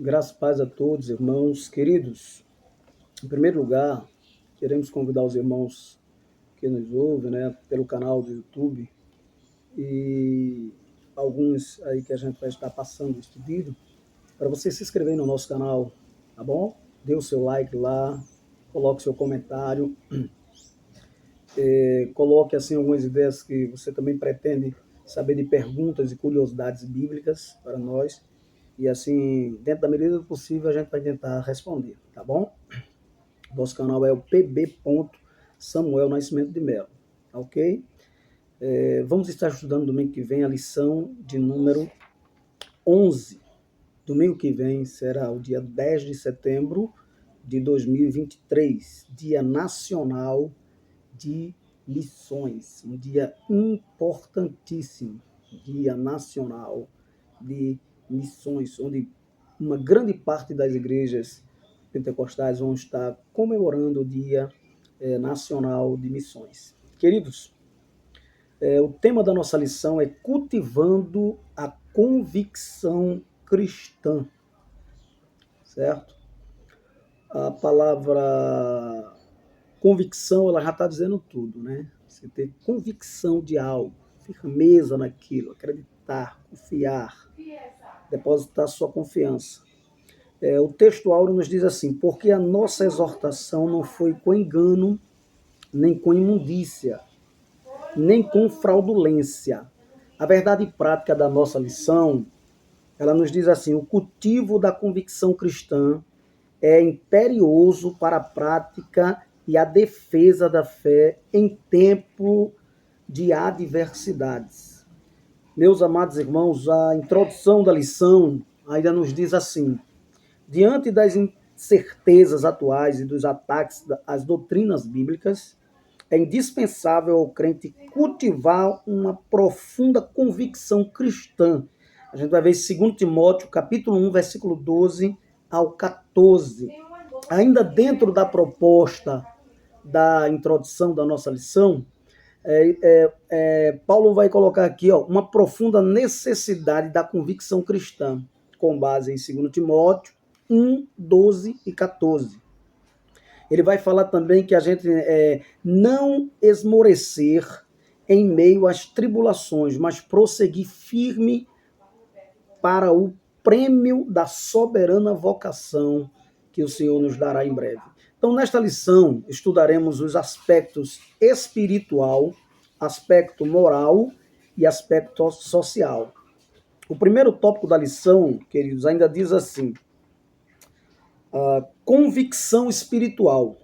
Graças e paz a todos, irmãos queridos. Em primeiro lugar, queremos convidar os irmãos que nos ouvem, né, pelo canal do YouTube e alguns aí que a gente vai estar passando este vídeo, para você se inscrever no nosso canal, tá bom? Dê o seu like lá, coloque seu comentário, coloque assim algumas ideias que você também pretende saber de perguntas e curiosidades bíblicas para nós. E assim, dentro da medida do possível, a gente vai tentar responder, tá bom? Nosso canal é o pb. Samuel Nascimento de Melo, ok? Vamos estar estudando domingo que vem a lição de número 11. Domingo que vem será o dia 10 de setembro de 2023, Dia Nacional de Missões, um dia importantíssimo, Dia Nacional de Missões, onde uma grande parte das igrejas pentecostais vão estar comemorando o Dia Nacional de Missões. Queridos, o tema da nossa lição é cultivando a convicção cristã, certo? A palavra convicção, ela já está dizendo tudo, né? Você ter convicção de algo, firmeza naquilo, acreditar, confiar, depositar sua confiança. O texto áureo nos diz assim: porque a nossa exortação não foi com engano, nem com imundícia, nem com fraudulência. A verdade prática da nossa lição, ela nos diz assim: o cultivo da convicção cristã é imperioso para a prática e a defesa da fé em tempo de adversidades. Meus amados irmãos, a introdução da lição ainda nos diz assim: diante das incertezas atuais e dos ataques às doutrinas bíblicas, é indispensável ao crente cultivar uma profunda convicção cristã. A gente vai ver em 2 Timóteo, capítulo 1, versículo 12 ao 14. Ainda dentro da proposta da introdução da nossa lição, Paulo vai colocar aqui uma profunda necessidade da convicção cristã, com base em 2 Timóteo 1, 12 e 14. Ele vai falar também que a gente não esmorecer em meio às tribulações, mas prosseguir firme para o prêmio da soberana vocação que o Senhor nos dará em breve. Então, nesta lição, estudaremos os aspectos espiritual, aspecto moral e aspecto social. O primeiro tópico da lição, queridos, ainda diz assim: convicção espiritual.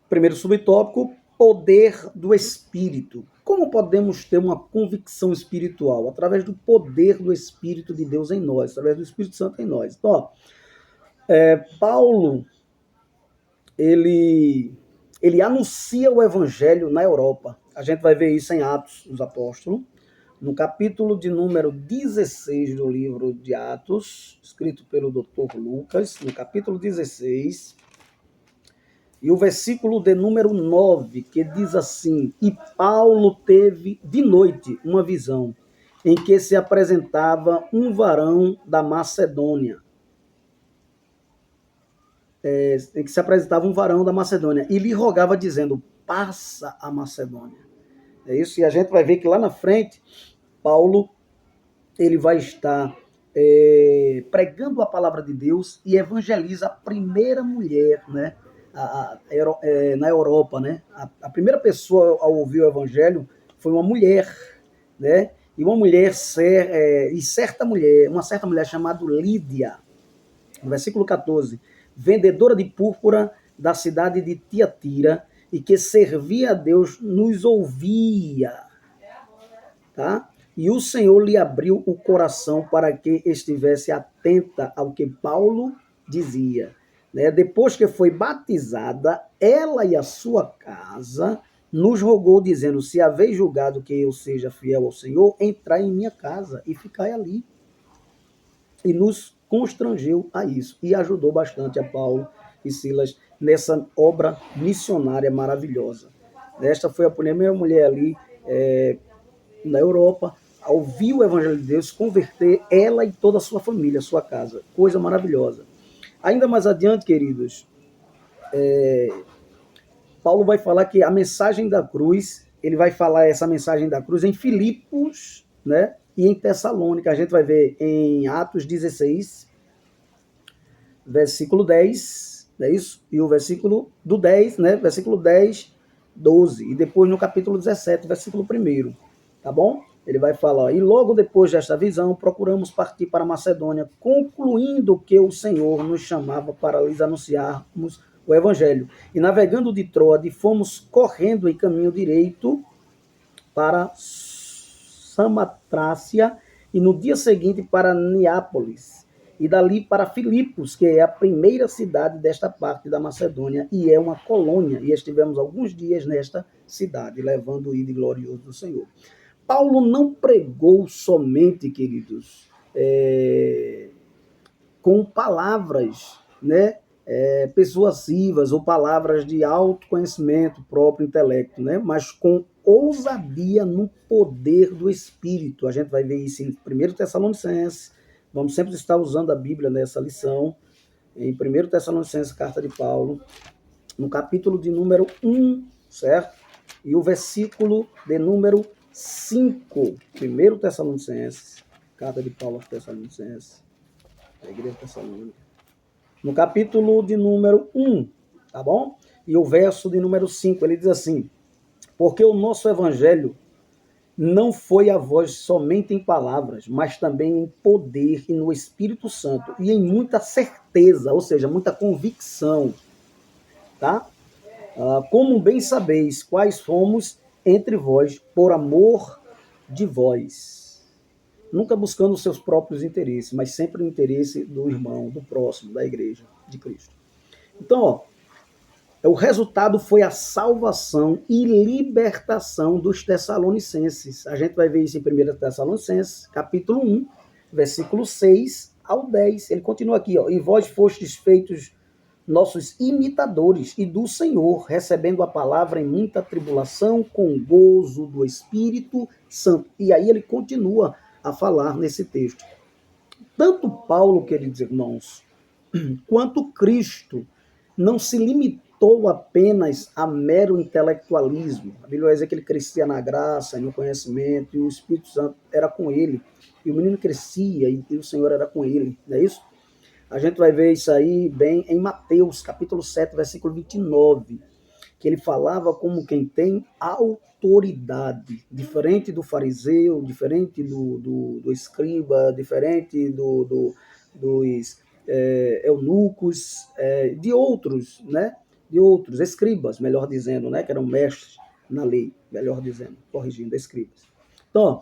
Primeiro subtópico, poder do Espírito. Como podemos ter uma convicção espiritual? Através do poder do Espírito de Deus em nós, através do Espírito Santo em nós. Então, Paulo, ele anuncia o Evangelho na Europa. A gente vai ver isso em Atos dos Apóstolos, no capítulo de número 16 do livro de Atos, escrito pelo Dr. Lucas, no capítulo 16, e o versículo de número 9, que diz assim: e Paulo teve de noite uma visão, em que se apresentava um varão da Macedônia. E lhe rogava dizendo: passa a Macedônia. É isso, e a gente vai ver que lá na frente, Paulo, ele vai estar pregando a palavra de Deus e evangeliza a primeira mulher, né, na Europa, né? A primeira pessoa a ouvir o evangelho foi uma mulher, né? E uma mulher uma certa mulher chamada Lídia, no versículo 14, vendedora de púrpura da cidade de Tiatira, e que servia a Deus, nos ouvia, tá? E o Senhor lhe abriu o coração para que estivesse atenta ao que Paulo dizia. Né? Depois que foi batizada, ela e a sua casa nos rogou, dizendo: se haveis julgado que eu seja fiel ao Senhor, entrai em minha casa e ficai ali. E nos constrangeu a isso, e ajudou bastante a Paulo e Silas nessa obra missionária maravilhosa. Esta foi a primeira mulher ali na Europa a ouvir o Evangelho de Deus, converter ela e toda a sua família, a sua casa. Coisa maravilhosa. Ainda mais adiante, queridos, Paulo vai falar que a mensagem da cruz, ele vai falar essa mensagem da cruz em Filipos, né? E em Tessalônica. A gente vai ver em Atos 16, versículo 10, não é isso? E o versículo do 10, né? Versículo 10, 12. E depois no capítulo 17, versículo 1. Tá bom? Ele vai falar, e logo depois desta visão, procuramos partir para a Macedônia, concluindo que o Senhor nos chamava para lhes anunciarmos o Evangelho. E navegando de Troade, fomos correndo em caminho direito para Samatrácia, e no dia seguinte para Neápolis, e dali para Filipos, que é a primeira cidade desta parte da Macedônia, e é uma colônia, e estivemos alguns dias nesta cidade, levando o ídolo glorioso do Senhor. Paulo não pregou somente, queridos, com palavras, né, persuasivas ou palavras de autoconhecimento, próprio intelecto, né, mas com ousadia no poder do Espírito. A gente vai ver isso em 1 Tessalonicenses, vamos sempre estar usando a Bíblia nessa lição, em 1 Tessalonicenses, carta de Paulo, no capítulo de número 1, certo? E o versículo de número 5, 1 Tessalonicenses, carta de Paulo aos Tessalonicenses, a igreja tessalônica, no capítulo de número 1, tá bom? E o verso de número 5, ele diz assim, porque o nosso evangelho não foi a voz somente em palavras, mas também em poder e no Espírito Santo, e em muita certeza, ou seja, muita convicção, tá? Como bem sabeis, quais fomos entre vós, por amor de vós. Nunca buscando os seus próprios interesses, mas sempre o interesse do irmão, do próximo, da igreja de Cristo. Então, o resultado foi a salvação e libertação dos Tessalonicenses. A gente vai ver isso em 1 Tessalonicenses, capítulo 1, versículo 6 ao 10. Ele continua aqui, ó, e vós fostes feitos nossos imitadores e do Senhor, recebendo a palavra em muita tribulação, com gozo do Espírito Santo. E aí ele continua a falar nesse texto. Tanto Paulo, queridos irmãos, quanto Cristo não se limitou apenas a mero intelectualismo. A Bíblia vai dizer que ele crescia na graça e no conhecimento, e o Espírito Santo era com ele. E o menino crescia e o Senhor era com ele, não é isso? A gente vai ver isso aí bem em Mateus, capítulo 7, versículo 29, que ele falava como quem tem autoridade, diferente do fariseu, diferente do escriba, diferente dos eunucos, de outros, né? De outros escribas, melhor dizendo, né? Que eram mestres na lei, melhor dizendo, corrigindo, escribas. Então,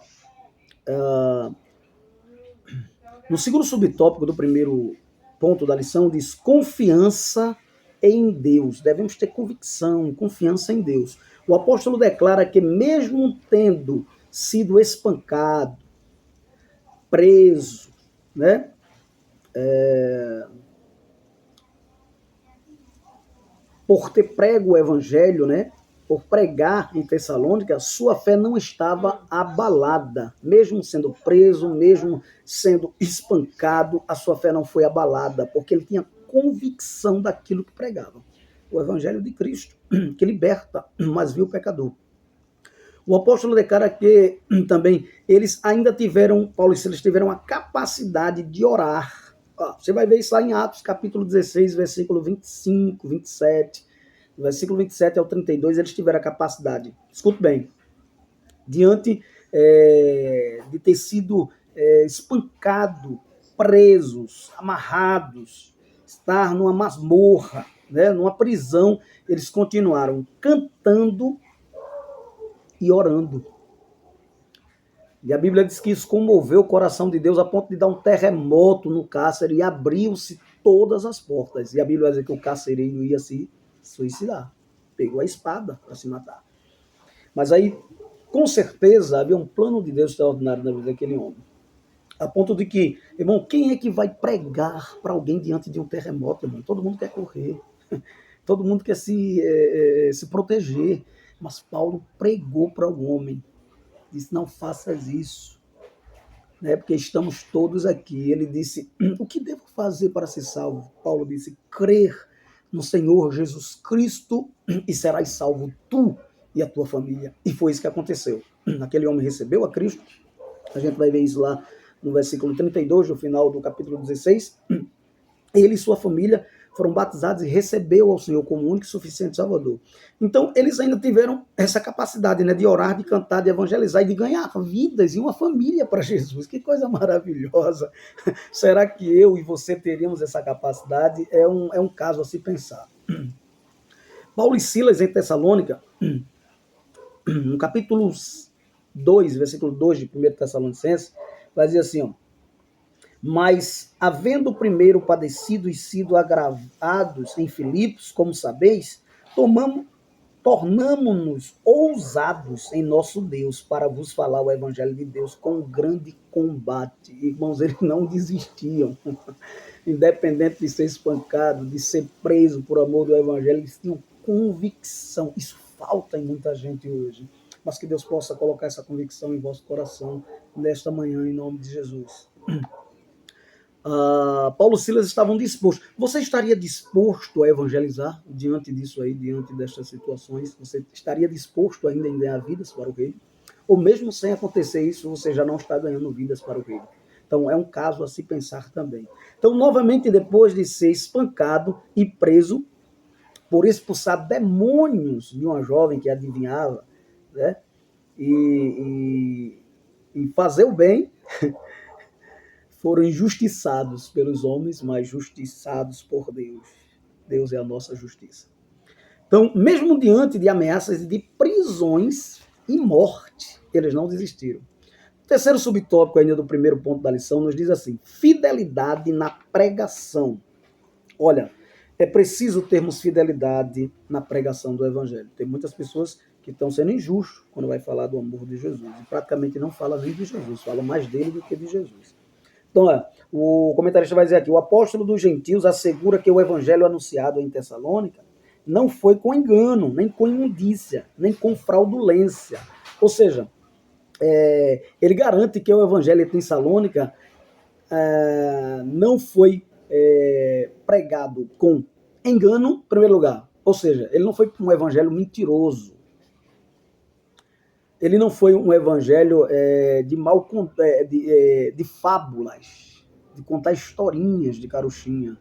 no segundo subtópico do primeiro ponto da lição, diz confiança em Deus. Devemos ter convicção, confiança em Deus. O apóstolo declara que mesmo tendo sido espancado, preso, né, por ter prego o evangelho, né, por pregar em Tessalônica, sua fé não estava abalada. Mesmo sendo preso, mesmo sendo espancado, a sua fé não foi abalada, porque ele tinha convicção daquilo que pregava. O evangelho de Cristo, que liberta, mas viu o pecador. O apóstolo declara que também eles ainda tiveram, Paulo e Silas tiveram a capacidade de orar. Você vai ver isso lá em Atos, capítulo 16, versículo 25, 27. Do versículo 27 ao 32, eles tiveram a capacidade. Escute bem. Diante de ter sido espancado, presos, amarrados, estar numa masmorra, né, numa prisão, eles continuaram cantando e orando. E a Bíblia diz que isso comoveu o coração de Deus a ponto de dar um terremoto no cárcere e abriu-se todas as portas. E a Bíblia diz que o carcereiro ia se suicidar. Pegou a espada para se matar. Mas aí, com certeza, havia um plano de Deus extraordinário na vida daquele homem. A ponto de que, irmão, quem é que vai pregar para alguém diante de um terremoto, irmão? Todo mundo quer correr. Todo mundo quer se proteger. Mas Paulo pregou para o homem. Disse, não faças isso. né? Porque estamos todos aqui. Ele disse: o que devo fazer para ser salvo? Paulo disse: crer no Senhor Jesus Cristo e serás salvo tu e a tua família. E foi isso que aconteceu. Aquele homem recebeu a Cristo. A gente vai ver isso lá no versículo 32, no final do capítulo 16. Ele e sua família foram batizados e recebeu ao Senhor como único e suficiente Salvador. Então, eles ainda tiveram essa capacidade, né, de orar, de cantar, de evangelizar e de ganhar vidas e uma família para Jesus. Que coisa maravilhosa. Será que eu e você teríamos essa capacidade? É um caso a se pensar. Paulo e Silas em Tessalônica, no capítulo 2, versículo 2 de 1 Tessalonicenses, vai dizer assim, ó: mas, havendo primeiro padecido e sido agravados em Filipos, como sabeis, tornamo-nos ousados em nosso Deus para vos falar o evangelho de Deus com grande combate. Irmãos, eles não desistiam. Independente de ser espancado, de ser preso por amor do evangelho, eles tinham convicção. Isso falta em muita gente hoje. Mas que Deus possa colocar essa convicção em vosso coração nesta manhã, em nome de Jesus. Paulo e Silas estavam dispostos. Você estaria disposto a evangelizar diante disso aí, diante destas situações? Você estaria disposto ainda em ganhar vidas para o reino? Ou mesmo sem acontecer isso, você já não está ganhando vidas para o reino? Então, é um caso a se pensar também. Então, novamente, depois de ser espancado e preso por expulsar demônios de uma jovem que adivinhava, né? E fazer o bem, foram injustiçados pelos homens, mas justiçados por Deus. Deus é a nossa justiça. Então, mesmo diante de ameaças de prisões e morte, eles não desistiram. O terceiro subtópico ainda do primeiro ponto da lição nos diz assim: fidelidade na pregação. Olha, é preciso termos fidelidade na pregação do evangelho. Tem muitas pessoas que estão sendo injustas quando vai falar do amor de Jesus. E praticamente não fala nem de Jesus, fala mais dele do que de Jesus. Então, o comentarista vai dizer aqui: o apóstolo dos gentios assegura que o evangelho anunciado em Tessalônica não foi com engano, nem com imundícia, nem com fraudulência. Ou seja, ele garante que o evangelho em Tessalônica não foi pregado com engano, em primeiro lugar. Ou seja, ele não foi um evangelho mentiroso. Ele não foi um evangelho de fábulas, de contar historinhas de carochinha,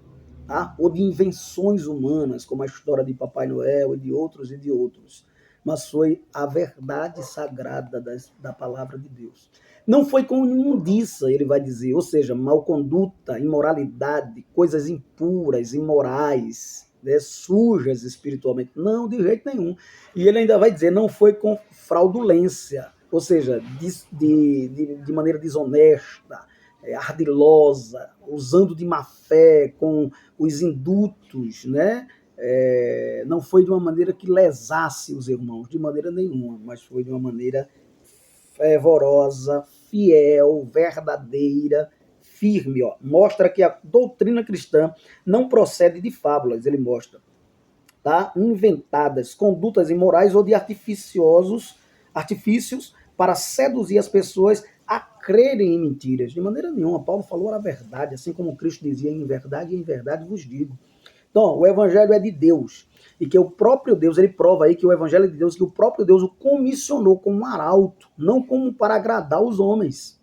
tá? Ou de invenções humanas, como a história de Papai Noel e de outros. Mas foi a verdade sagrada da palavra de Deus. Não foi com imundícia, ele vai dizer, ou seja, malconduta, imoralidade, coisas impuras, imorais, né, sujas espiritualmente. Não, de jeito nenhum. E ele ainda vai dizer, não foi com fraudulência, ou seja, de maneira desonesta, ardilosa, usando de má fé, com os indutos, né? Não foi de uma maneira que lesasse os irmãos, de maneira nenhuma, mas foi de uma maneira fervorosa, fiel, verdadeira, firme. Ó. Mostra que a doutrina cristã não procede de fábulas, ele mostra, tá? Inventadas, condutas imorais ou de artifícios para seduzir as pessoas a crerem em mentiras. De maneira nenhuma, Paulo falou a verdade, assim como Cristo dizia, em verdade vos digo. Então, o evangelho é de Deus, e que o próprio Deus, ele prova aí que o evangelho é de Deus, que o próprio Deus o comissionou como um arauto, não como para agradar os homens,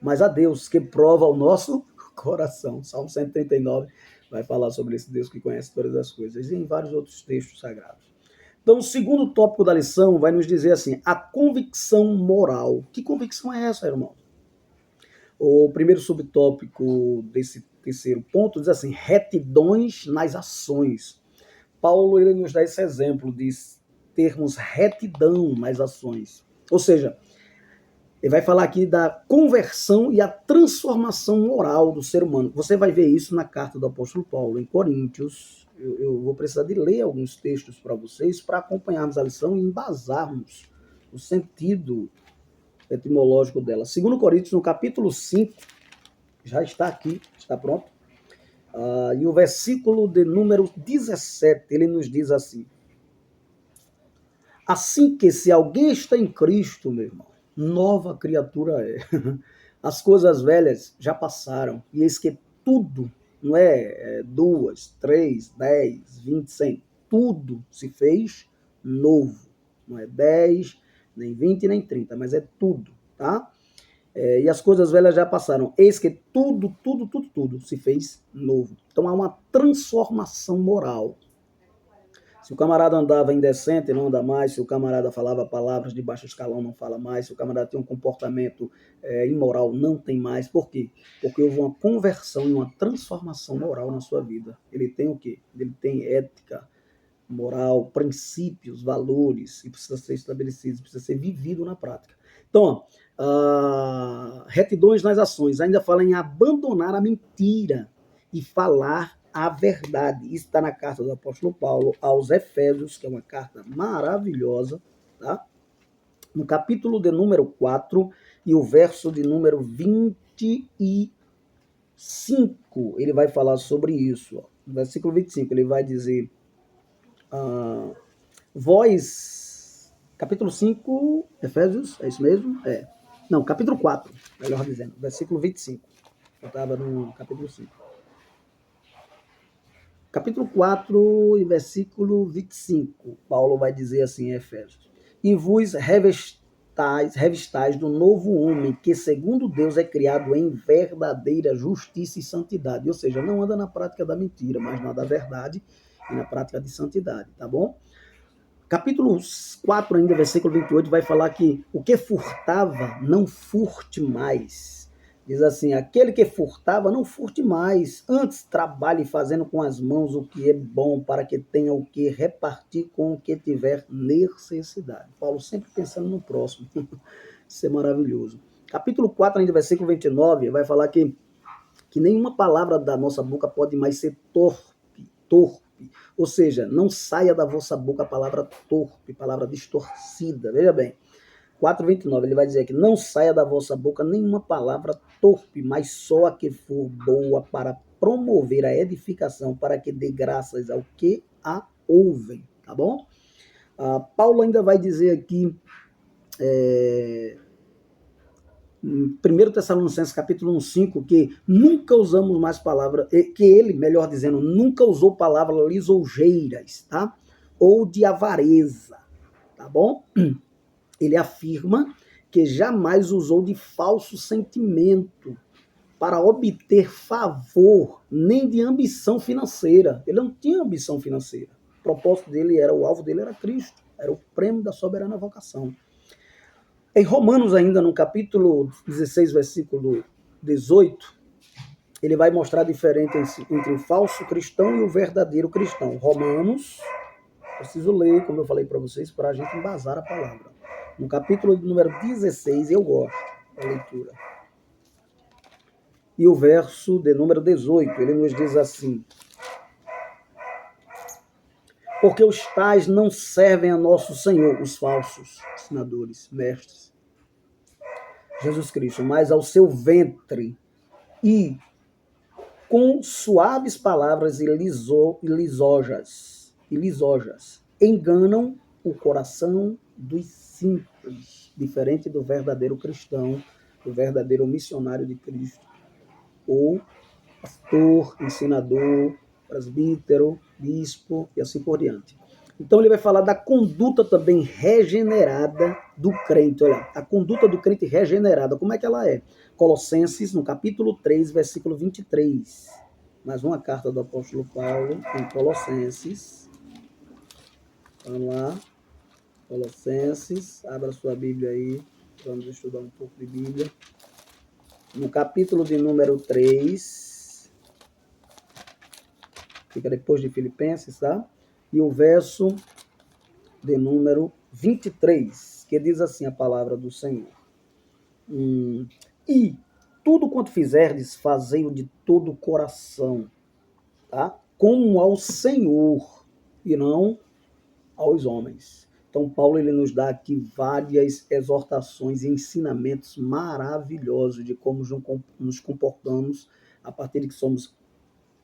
mas a Deus, que prova o nosso coração. Salmo 139 vai falar sobre esse Deus que conhece todas as coisas, e em vários outros textos sagrados. Então, o segundo tópico da lição vai nos dizer assim, a convicção moral. Que convicção é essa, irmão? O primeiro subtópico desse terceiro ponto diz assim, retidões nas ações. Paulo ele nos dá esse exemplo de termos retidão nas ações. Ou seja, ele vai falar aqui da conversão e a transformação moral do ser humano. Você vai ver isso na carta do apóstolo Paulo, em Coríntios. Eu vou precisar de ler alguns textos para vocês, para acompanharmos a lição e embasarmos o sentido etimológico dela. 2 Coríntios, no capítulo 5, já está aqui, está pronto. E o versículo de número 17, ele nos diz assim: assim que se alguém está em Cristo, meu irmão, nova criatura é. As coisas velhas já passaram, e eis que tudo, não é 2, 3, 10, 20, 100, tudo se fez novo. Não é 10, nem 20, nem 30, mas é tudo, tá? E as coisas velhas já passaram. Eis que tudo se fez novo. Então há uma transformação moral. Se o camarada andava indecente, não anda mais. Se o camarada falava palavras de baixo escalão, não fala mais. Se o camarada tinha um comportamento imoral, não tem mais. Por quê? Porque houve uma conversão e uma transformação moral na sua vida. Ele tem o quê? Ele tem ética, moral, princípios, valores, e precisa ser estabelecido, precisa ser vivido na prática. Então, retidões nas ações, ainda fala em abandonar a mentira e falar a verdade. Isso está na carta do apóstolo Paulo aos Efésios, que é uma carta maravilhosa, tá? No capítulo de número 4 e o verso de número 25, ele vai falar sobre isso. Ó. No versículo 25, ele vai dizer... vós, capítulo 5, Efésios, é isso mesmo? Não, capítulo 4, melhor dizendo, versículo 25. Eu estava no capítulo 5. Capítulo 4 e versículo 25, Paulo vai dizer assim em Efésios: e vos revistais do novo homem, que segundo Deus é criado em verdadeira justiça e santidade. Ou seja, não anda na prática da mentira, mas na da verdade e na prática de santidade, tá bom? Capítulo 4, ainda, versículo 28, vai falar que o que furtava, não furte mais. Diz assim, aquele que furtava, não furte mais. Antes trabalhe fazendo com as mãos o que é bom, para que tenha o que repartir com o que tiver necessidade. Paulo sempre pensando no próximo. Isso é maravilhoso. Capítulo 4, ainda, versículo 29, vai falar que nenhuma palavra da nossa boca pode mais ser torpe. Ou seja, não saia da vossa boca a palavra torpe, palavra distorcida. Veja bem, 4:29, ele vai dizer que não saia da vossa boca nenhuma palavra torpe, mas só a que for boa para promover a edificação, para que dê graças ao que a ouvem, tá bom? Paulo ainda vai dizer aqui, em 1 Tessalonicenses capítulo 1:5, que nunca usamos mais palavras, que ele, melhor dizendo, nunca usou palavras lisonjeiras, tá? Ou de avareza, tá bom? Ele afirma que jamais usou de falso sentimento para obter favor, nem de ambição financeira. Ele não tinha ambição financeira. O propósito dele era, o alvo dele era Cristo, era o prêmio da soberana vocação. Em Romanos, ainda no capítulo 16, versículo 18, ele vai mostrar a diferença entre o falso cristão e o verdadeiro cristão. Romanos, preciso ler, como eu falei para vocês, para a gente embasar a palavra. No capítulo número 16, eu gosto da leitura. E o verso de número 18, ele nos diz assim: porque os tais não servem a nosso Senhor, os falsos ensinadores, mestres, Jesus Cristo, mas ao seu ventre, e com suaves palavras e lisonjas, enganam o coração dos simples, diferente do verdadeiro cristão, do verdadeiro missionário de Cristo, ou pastor, ensinador, presbítero, bispo e assim por diante. Então ele vai falar da conduta também regenerada do crente. Olha, a conduta do crente regenerada, como é que ela é? Colossenses, no capítulo 3, versículo 23. Mais uma carta do apóstolo Paulo em Colossenses. Vamos lá. Colossenses, abra sua Bíblia aí. Vamos estudar um pouco de Bíblia. No capítulo de número 3, fica depois de Filipenses, tá? E o verso de número 23, que diz assim a palavra do Senhor. E tudo quanto fizerdes, fazei-o de todo o coração, tá? Como ao Senhor, e não aos homens. Então, Paulo ele nos dá aqui várias exortações e ensinamentos maravilhosos de como nos comportamos a partir de que somos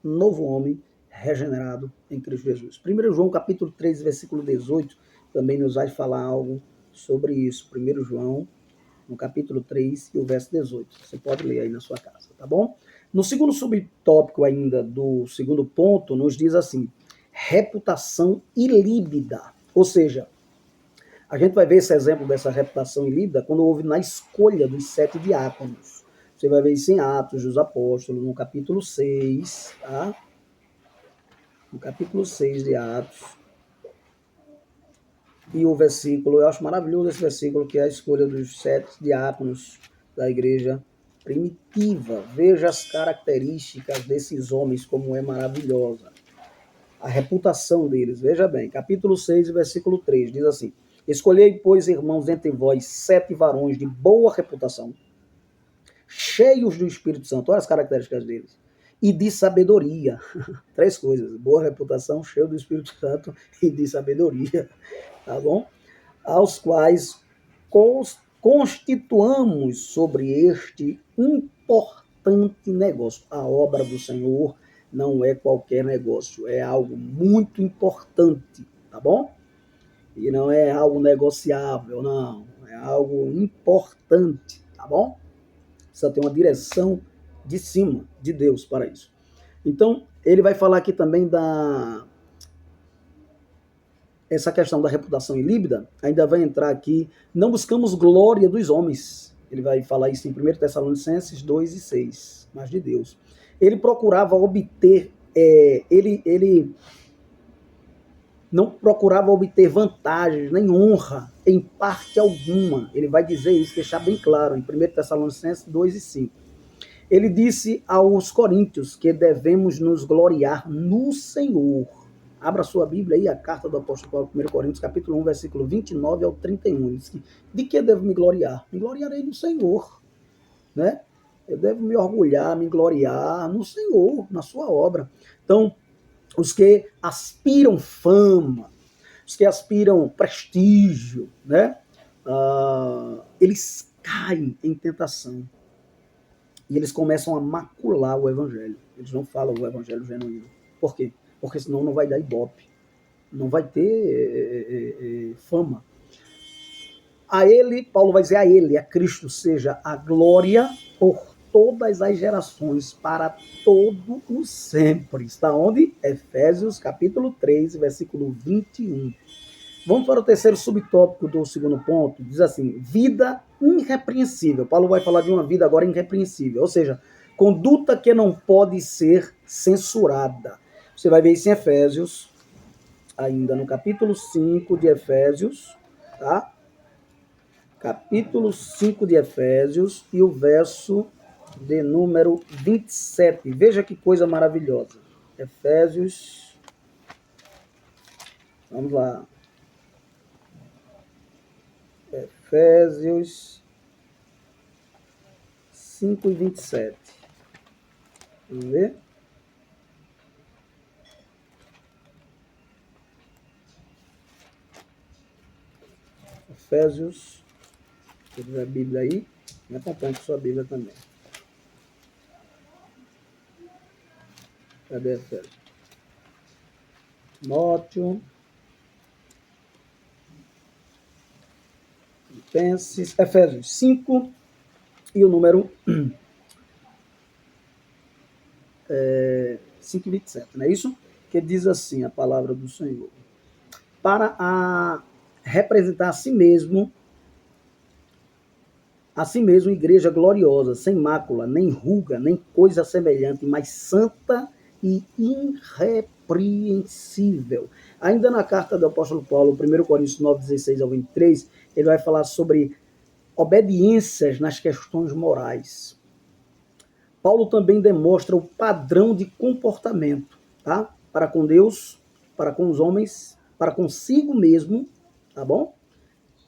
novo homem regenerado em Cristo Jesus. 1 João capítulo 3, versículo 18, também nos vai falar algo sobre isso. 1 João no capítulo 3 e o verso 18. Você pode ler aí na sua casa, tá bom? No segundo subtópico ainda do segundo ponto, nos diz assim, reputação ilíbida. Ou seja, a gente vai ver esse exemplo dessa reputação ilíbida quando houve na escolha dos 7 diáconos. Você vai ver isso em Atos dos Apóstolos, no capítulo 6, tá? No capítulo 6 de Atos. E o versículo, eu acho maravilhoso esse versículo, que é a escolha dos 7 diáconos da igreja primitiva. Veja as características desses homens, como é maravilhosa. A reputação deles, veja bem, capítulo 6, versículo 3, diz assim, escolhei, pois, irmãos, entre vós 7 varões de boa reputação, cheios do Espírito Santo, olha as características deles, e de sabedoria. 3 coisas, boa reputação, cheio do Espírito Santo e de sabedoria, tá bom? Aos quais constituamos sobre este importante negócio. A obra do Senhor não é qualquer negócio, é algo muito importante, tá bom? E não é algo negociável, não, é algo importante, tá bom? Precisa ter uma direção de cima, de Deus para isso. Então, ele vai falar aqui também essa questão da reputação ilíbida, ainda vai entrar aqui, não buscamos glória dos homens. Ele vai falar isso em 1 Tessalonicenses 2 e 6, mas de Deus. Ele procurava obter, ele não procurava obter vantagens, nem honra, em parte alguma. Ele vai dizer isso, deixar bem claro, em 1 Tessalonicenses 2 e 5. Ele disse aos coríntios que devemos nos gloriar no Senhor. Abra sua Bíblia aí, a carta do apóstolo Paulo, 1 Coríntios, capítulo 1, versículo 29 ao 31. Ele diz que, de que devo me gloriar? Me gloriarei no Senhor, né? Eu devo me orgulhar, me gloriar no Senhor, na sua obra. Então, os que aspiram fama, os que aspiram prestígio, né? Eles caem em tentação. E eles começam a macular o evangelho. Eles não falam o evangelho genuíno. Por quê? Porque senão não vai dar ibope. Não vai ter fama. A ele, Paulo vai dizer a ele, a Cristo, seja a glória por todas as gerações, para todo o sempre. Está onde? Efésios, capítulo 3, versículo 21. Vamos para o terceiro subtópico do segundo ponto. Diz assim, vida irrepreensível. Paulo vai falar de uma vida agora irrepreensível, ou seja, conduta que não pode ser censurada. Você vai ver isso em Efésios, ainda no capítulo 5 de Efésios, tá? Capítulo 5 de Efésios e o verso de número 27. Veja que coisa maravilhosa. Efésios, vamos lá. Efésios 5 e 27. Vamos ver? Efésios, se tiver a Bíblia aí, me acompanhe com sua Bíblia também. Cadê Efésios? Timóteo. Efésios 5 e o número 5 e 27, não é isso? Que diz assim a palavra do Senhor. Para representar a si mesmo, igreja gloriosa, sem mácula, nem ruga, nem coisa semelhante, mas santa e irrepreensível. Ainda na carta do apóstolo Paulo, 1 Coríntios 9, 16 ao 23, ele vai falar sobre obediências nas questões morais. Paulo também demonstra o padrão de comportamento, tá? Para com Deus, para com os homens, para consigo mesmo, tá bom?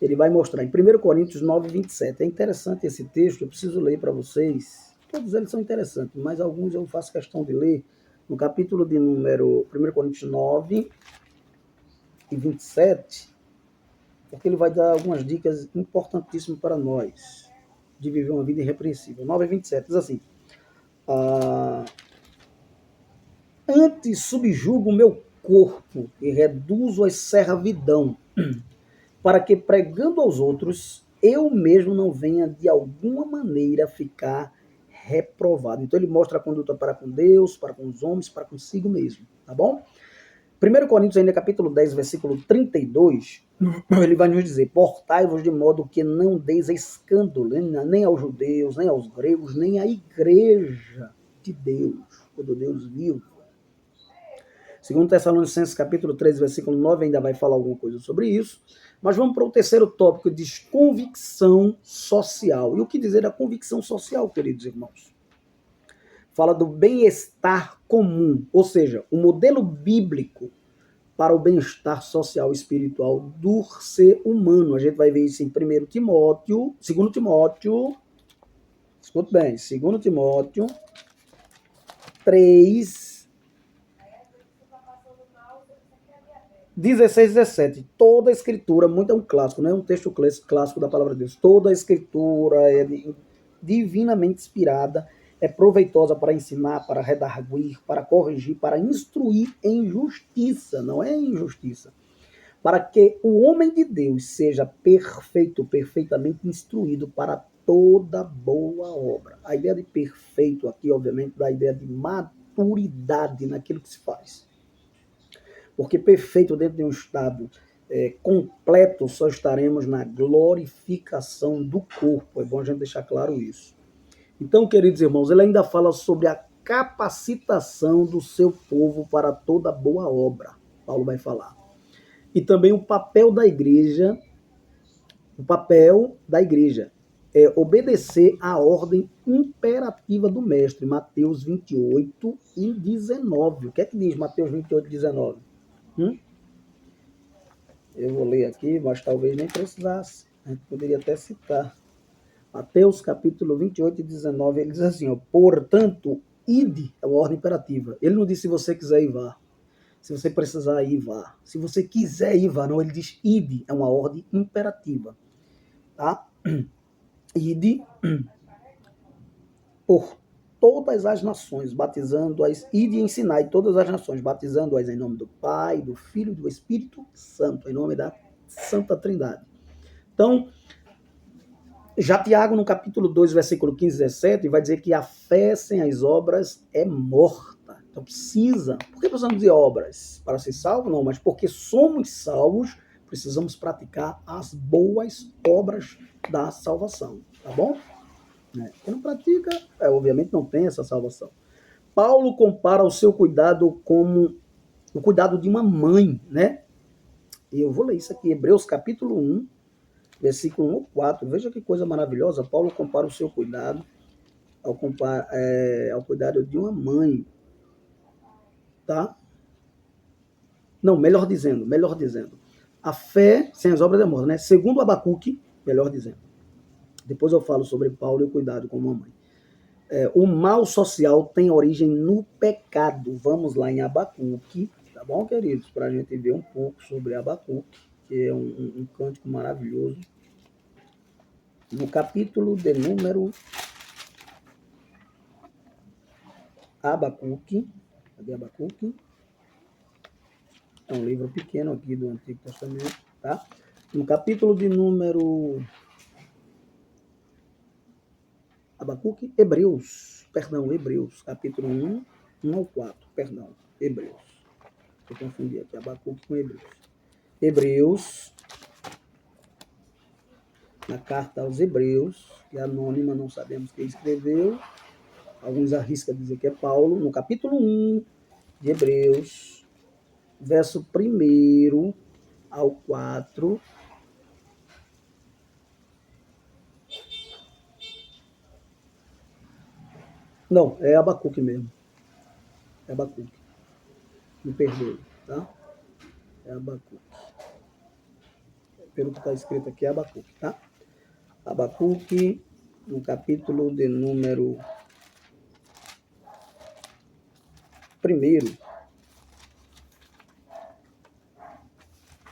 Ele vai mostrar em 1 Coríntios 9, 27. É interessante esse texto, eu preciso ler para vocês. Todos eles são interessantes, mas alguns eu faço questão de ler. No capítulo de número 1 Coríntios 9 e 27, porque ele vai dar algumas dicas importantíssimas para nós, de viver uma vida irrepreensível. 9 e 27, diz assim, antes subjugo o meu corpo e reduzo a servidão, para que, pregando aos outros, eu mesmo não venha de alguma maneira ficar reprovado. Então ele mostra a conduta para com Deus, para com os homens, para consigo mesmo, tá bom? 1 Coríntios, ainda capítulo 10, versículo 32, ele vai nos dizer: portai-vos de modo que não deis escândalo, nem aos judeus, nem aos gregos, nem à igreja de Deus, ou do Deus vivo. Segundo Tessalonicenses, capítulo 3, versículo 9, ainda vai falar alguma coisa sobre isso. Mas vamos para o terceiro tópico, diz convicção social. E o que dizer da convicção social, queridos irmãos? Fala do bem-estar comum, ou seja, o modelo bíblico para o bem-estar social e espiritual do ser humano. A gente vai ver isso em 1 Timóteo, 2 Timóteo, escuta bem, 2 Timóteo 3, 16, 17. Toda a escritura, muito é um clássico, não é um texto clássico da palavra de Deus. Toda a escritura é divinamente inspirada, é proveitosa para ensinar, para redarguir, para corrigir, para instruir em justiça, não é injustiça. Para que o homem de Deus seja perfeito, perfeitamente instruído para toda boa obra. A ideia de perfeito aqui, obviamente, dá a ideia de maturidade naquilo que se faz. Porque perfeito dentro de um estado completo só estaremos na glorificação do corpo. É bom a gente deixar claro isso. Então, queridos irmãos, ele ainda fala sobre a capacitação do seu povo para toda boa obra. Paulo vai falar. E também o papel da igreja é obedecer à ordem imperativa do mestre, Mateus 28 e 19. O que é que diz Mateus 28 e 19? Eu vou ler aqui, mas talvez nem precisasse. A gente poderia até citar. Mateus capítulo 28 e 19, ele diz assim, ó, portanto, ide, é uma ordem imperativa. Ele não diz se você quiser ir, vá. Se você precisar ir, vá. Se você quiser ir, vá. Não, ele diz ide, é uma ordem imperativa. Tá? Ide por todas as nações, batizando-as, ide e ensinai todas as nações, batizando-as em nome do Pai, do Filho e do Espírito Santo, em nome da Santa Trindade. Então, já Tiago, no capítulo 2, versículo 15 e 17, vai dizer que a fé sem as obras é morta. Então precisa. Por que precisamos de obras? Para ser salvo? Não, mas porque somos salvos, precisamos praticar as boas obras da salvação. Tá bom? Quem não pratica, obviamente não tem essa salvação. Paulo compara o seu cuidado como o cuidado de uma mãe, né? E eu vou ler isso aqui, Hebreus capítulo 1, versículo 1 ao 4. Veja que coisa maravilhosa. Paulo compara o seu cuidado ao cuidado de uma mãe. Tá? Não, melhor dizendo. A fé sem as obras é morta, né? Segundo Abacuque, melhor dizendo. Depois eu falo sobre Paulo e o cuidado com uma mãe. O mal social tem origem no pecado. Vamos lá em Abacuque, tá bom, queridos? Para a gente ver um pouco sobre Abacuque, que é um cântico maravilhoso. No capítulo de número Abacuque, cadê Abacuque? É um livro pequeno aqui do Antigo Testamento, tá? No capítulo de número Hebreus, capítulo 1, 1 ao 4, Hebreus. Eu confundi aqui Abacuque com Hebreus. Hebreus, na carta aos Hebreus, que é anônima, não sabemos quem escreveu, alguns arriscam dizer que é Paulo, no capítulo 1 de Hebreus, verso 1 ao 4. Não, é Abacuque mesmo. É Abacuque. Me perdoe, tá? É Abacuque. Pelo que está escrito aqui, é Abacuque, tá? Abacuque, no capítulo de número 1.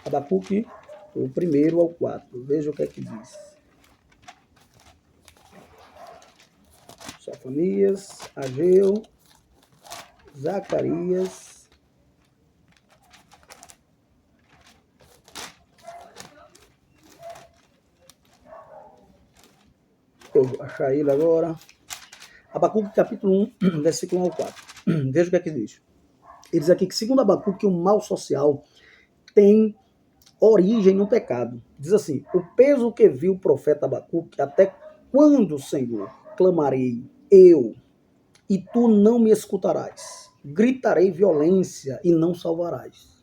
Abacuque, o 1 ao 4. Veja o que é que diz. Sofonias, Ageu, Zacarias. eu vou achar ele agora. Abacuque capítulo 1, versículo 1 ao 4. Veja o que é que diz. Ele diz aqui que, segundo Abacuque, o mal social tem origem no pecado. Diz assim: o peso que viu o profeta Abacuque, até quando, Senhor, clamarei eu, e tu não me escutarás? Gritarei violência e não salvarás.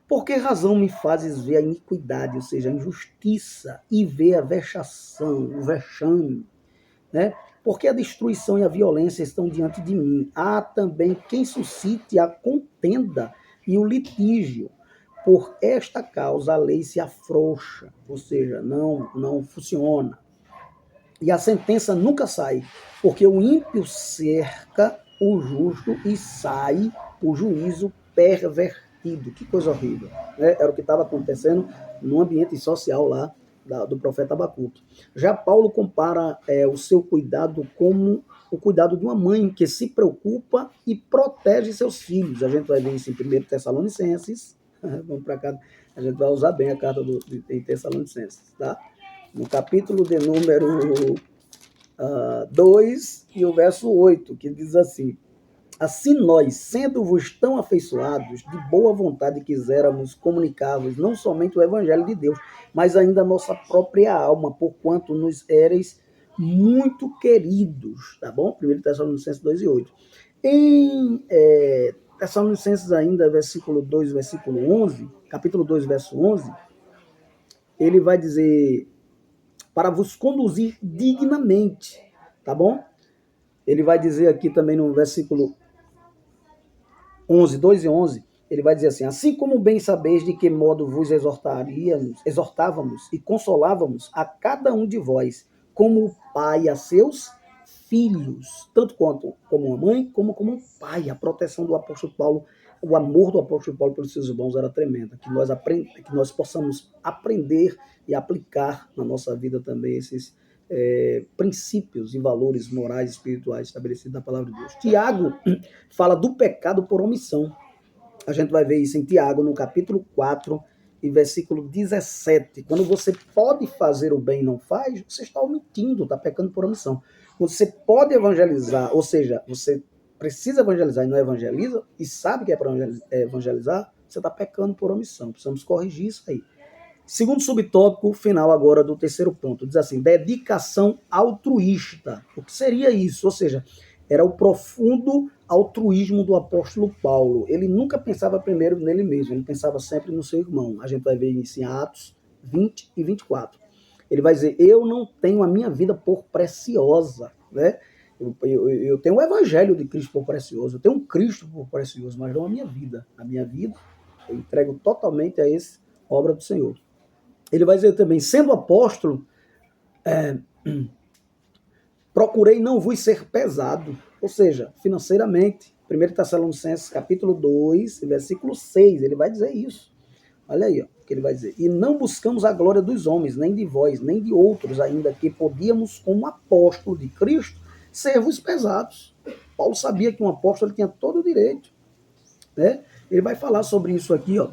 Por que razão me fazes ver a iniquidade, ou seja, a injustiça, e ver a vexação, o vexame, né? Porque a destruição e a violência estão diante de mim. Há também quem suscite a contenda e o litígio. Por esta causa a lei se afrouxa, ou seja, não funciona. E a sentença nunca sai, porque o ímpio cerca o justo e sai o juízo pervertido. Que coisa horrível, né? Era o que estava acontecendo no ambiente social lá do profeta Abacuque. Já Paulo compara o seu cuidado como o cuidado de uma mãe que se preocupa e protege seus filhos. A gente vai ver isso em 1 Tessalonicenses. Vamos para cá, a gente vai usar bem a carta de Tessalonicenses, tá? No capítulo de número 2 e o verso 8, que diz assim: assim nós, sendo-vos tão afeiçoados, de boa vontade quiséramos comunicar-vos não somente o evangelho de Deus, mas ainda a nossa própria alma, porquanto nos éreis muito queridos, tá bom? 1 Tessalonicenses 2 e 8. Em Tessalonicenses ainda, versículo 2, versículo 11, capítulo 2, verso 11, ele vai dizer: para vos conduzir dignamente, tá bom? Ele vai dizer aqui também no versículo 11, 2 e 11, ele vai dizer assim: assim como bem sabeis de que modo vos exortávamos e consolávamos a cada um de vós, como o pai a seus filhos, tanto quanto como uma mãe, como um pai. A proteção do apóstolo Paulo, o amor do apóstolo Paulo pelos seus irmãos era tremenda. Que nós possamos aprender e aplicar na nossa vida também esses princípios e valores morais e espirituais estabelecidos na palavra de Deus. Tiago fala do pecado por omissão. A gente vai ver isso em Tiago, no capítulo 4 e versículo 17. Quando você pode fazer o bem e não faz, você está omitindo, está pecando por omissão. Quando você pode evangelizar, ou seja, você precisa evangelizar e não evangeliza, e sabe que é para evangelizar, você está pecando por omissão. Precisamos corrigir isso aí. Segundo subtópico final agora do terceiro ponto, diz assim: dedicação altruísta. O que seria isso? Ou seja, era o profundo altruísmo do apóstolo Paulo. Ele nunca pensava primeiro nele mesmo, ele pensava sempre no seu irmão. A gente vai ver isso em Atos 20 e 24. Ele vai dizer: eu não tenho a minha vida por preciosa, né? Eu tenho o evangelho de Cristo por precioso, eu tenho um Cristo por precioso, mas não a minha vida. A minha vida eu entrego totalmente a essa obra do Senhor. Ele vai dizer também: sendo apóstolo, procurei não vos ser pesado, ou seja, financeiramente. 1 Tessalonicenses capítulo 2, versículo 6, ele vai dizer isso. Olha aí, ó, o que ele vai dizer: e não buscamos a glória dos homens, nem de vós, nem de outros, ainda que podíamos, como apóstolo de Cristo, ser-vos pesados. Paulo sabia que um apóstolo tinha todo o direito, né? Ele vai falar sobre isso aqui, ó.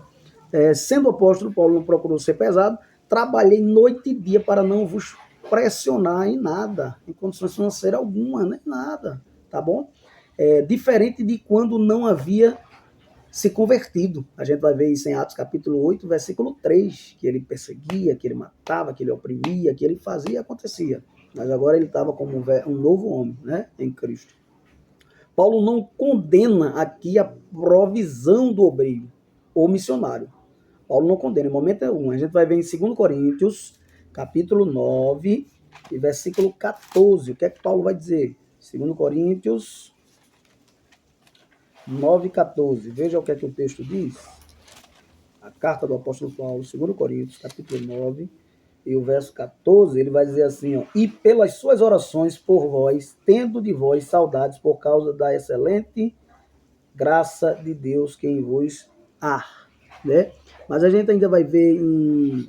Sendo apóstolo, Paulo não procurou ser pesado, trabalhei noite e dia para não vos pressionar em nada, em condições financeiras alguma, nem nada, tá bom? Diferente de quando não havia se convertido. A gente vai ver isso em Atos capítulo 8, versículo 3, que ele perseguia, que ele matava, que ele oprimia, que ele fazia e acontecia. Mas agora ele estava como um novo homem, né, em Cristo. Paulo não condena aqui a provisão do obreiro ou missionário. Paulo não condena em momento algum. A gente vai ver em 2 Coríntios, capítulo 9, e versículo 14. O que é que Paulo vai dizer? 2 Coríntios 9, 14. Veja o que é que o texto diz. A carta do apóstolo Paulo, 2 Coríntios, capítulo 9, e o verso 14, ele vai dizer assim, ó: e pelas suas orações por vós, tendo de vós saudades por causa da excelente graça de Deus que em vos há, né? Mas a gente ainda vai ver em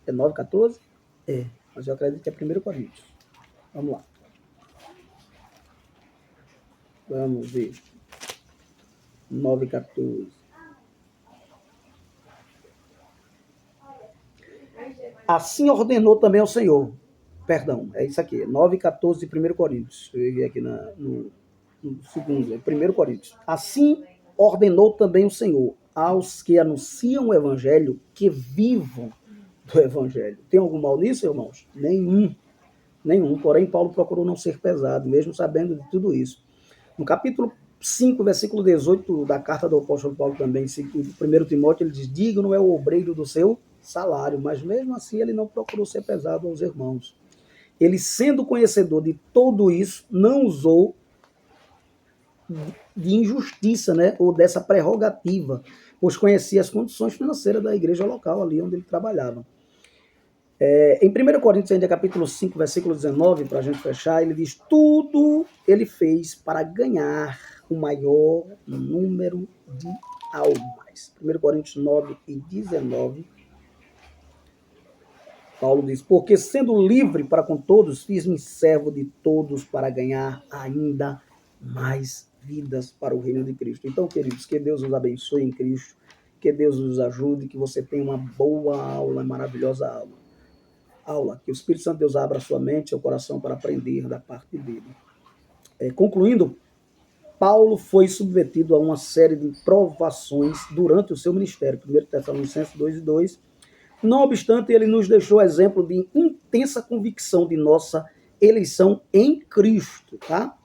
9, 14? Mas eu acredito que é 1 Coríntios. Vamos lá. Vamos ver. 9, 14. Assim ordenou também o Senhor, Perdão, é isso aqui, 9:14 de 1 Coríntios. Eu errei aqui no segundo, é 1 Coríntios. Assim ordenou também o Senhor aos que anunciam o evangelho que vivam do evangelho. Tem algum mal nisso, irmãos? Nenhum. Nenhum. Porém, Paulo procurou não ser pesado, mesmo sabendo de tudo isso. No capítulo 5, versículo 18 da carta do apóstolo Paulo também, em 1 Timóteo, ele diz: digno é o obreiro do seu salário, mas mesmo assim ele não procurou ser pesado aos irmãos. Ele, sendo conhecedor de tudo isso, não usou de injustiça, né, ou dessa prerrogativa, pois conhecia as condições financeiras da igreja local ali onde ele trabalhava. Em 1 Coríntios, ainda capítulo 5, versículo 19, para a gente fechar, ele diz: tudo ele fez para ganhar o maior número de almas. 1 Coríntios 9:19, Paulo diz: porque sendo livre para com todos, fiz-me servo de todos para ganhar ainda mais vidas para o reino de Cristo. Então, queridos, que Deus os abençoe em Cristo, que Deus os ajude, que você tenha uma boa aula, maravilhosa aula. Que o Espírito Santo de Deus abra a sua mente e seu coração para aprender da parte dele. Concluindo, Paulo foi submetido a uma série de provações durante o seu ministério. 1 Tessalonicenses 2:2. Não obstante, ele nos deixou exemplo de intensa convicção de nossa eleição em Cristo. Tá?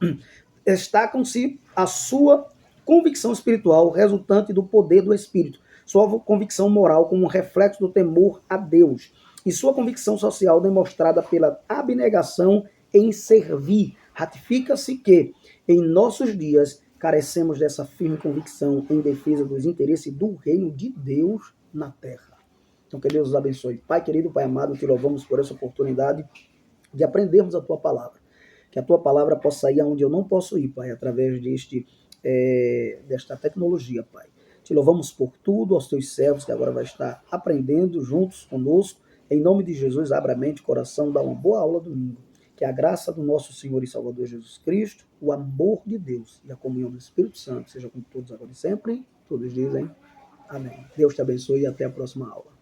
Destacam-se a sua convicção espiritual resultante do poder do Espírito, sua convicção moral como um reflexo do temor a Deus, e sua convicção social demonstrada pela abnegação em servir. Ratifica-se que, em nossos dias, carecemos dessa firme convicção em defesa dos interesses do reino de Deus na terra. Então, que Deus os abençoe. Pai querido, Pai amado, te louvamos por essa oportunidade de aprendermos a Tua palavra. Que a Tua palavra possa sair aonde eu não posso ir, Pai, através desta tecnologia, Pai. Te louvamos por tudo, aos Teus servos que agora vai estar aprendendo juntos conosco. Em nome de Jesus, abra a mente e coração, dá uma boa aula domingo. Que a graça do nosso Senhor e Salvador Jesus Cristo, o amor de Deus e a comunhão do Espírito Santo seja com todos agora e sempre. Todos dizem amém. Deus te abençoe e até a próxima aula.